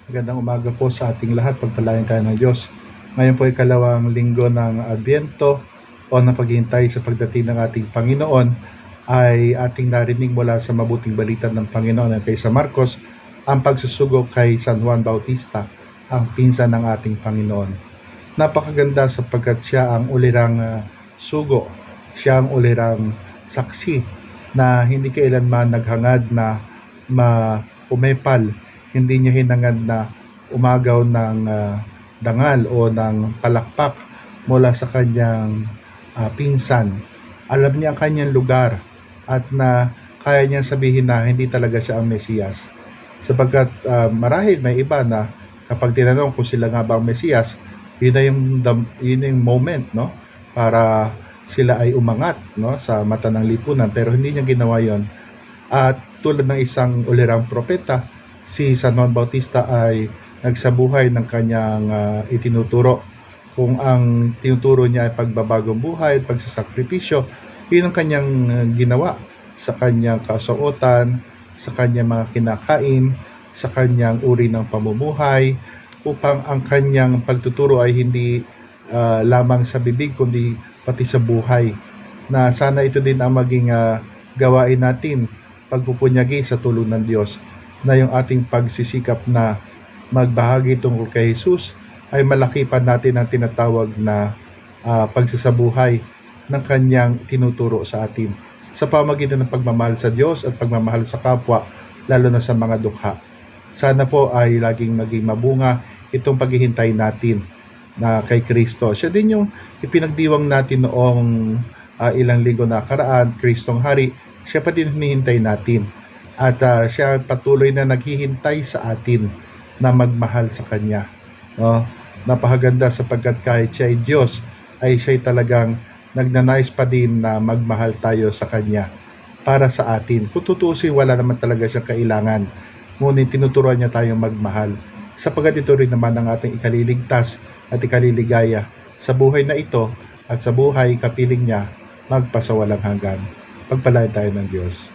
Magandang umaga po sa ating lahat. Pagpalain tayo ng Diyos. Ngayon po ay kalawang linggo ng Adbyento o ng paghihintay sa pagdating ng ating Panginoon, ay ating narinig mula sa mabuting balita ng Panginoon at kay sa Marcos ang pagsusugo kay San Juan Bautista, ang pinsan ng ating Panginoon. Napakaganda sapagkat siya ang ulirang sugo, siya ang ulirang saksi na hindi kailanman naghangad na umepal. Hindi niya hinangad na umagaw ng dangal o ng palakpak mula sa kanyang pinsan. Alam niya ang kanyang lugar at na kaya niyang sabihin na hindi talaga siya ang Mesiyas. Sapagkat marahil may iba na kapag tinanong kung sila nga ba ang Mesiyas, yun na yung moment, no, para sila ay umangat, no, sa mata ng lipunan, pero hindi niya ginawa yon. At tulad ng isang ulirang propeta, si San Juan Bautista ay nagsabuhay ng kanyang itinuturo. Kung ang tinuturo niya ay pagbabagong buhay, pagsasakripisyo, yun ang kanyang ginawa sa kanyang kasuotan, sa kanyang mga kinakain, sa kanyang uri ng pamumuhay, upang ang kanyang pagtuturo ay hindi lamang sa bibig kundi pati sa buhay. Na sana ito din ang maging gawain natin, pagpupunyagi sa tulong ng Diyos, na yung ating pagsisikap na magbahagi tungkol kay Jesus ay malakipan natin ang tinatawag na pagsasabuhay ng kanyang tinuturo sa atin sa pamamagitan ng pagmamahal sa Diyos at pagmamahal sa kapwa, lalo na sa mga dukha. Sana po ay laging maging mabunga itong paghihintay natin na kay Kristo. Siya din yung ipinagdiwang natin noong ilang linggo na karaan, Kristong Hari. Siya pa din hinihintay natin. At siya patuloy na naghihintay sa atin na magmahal sa Kanya. No? Napakaganda sapagkat kahit siya ay Diyos, ay siya talagang nagnanais pa din na magmahal tayo sa Kanya para sa atin. Kung tutuusin, wala naman talaga siyang kailangan. Ngunit tinuturuan niya tayong magmahal. Sapagkat ito rin naman ang ating ikaliligtas at ikaliligaya sa buhay na ito at sa buhay kapiling niya magpasawalang hanggan. Pagpalain tayo ng Diyos.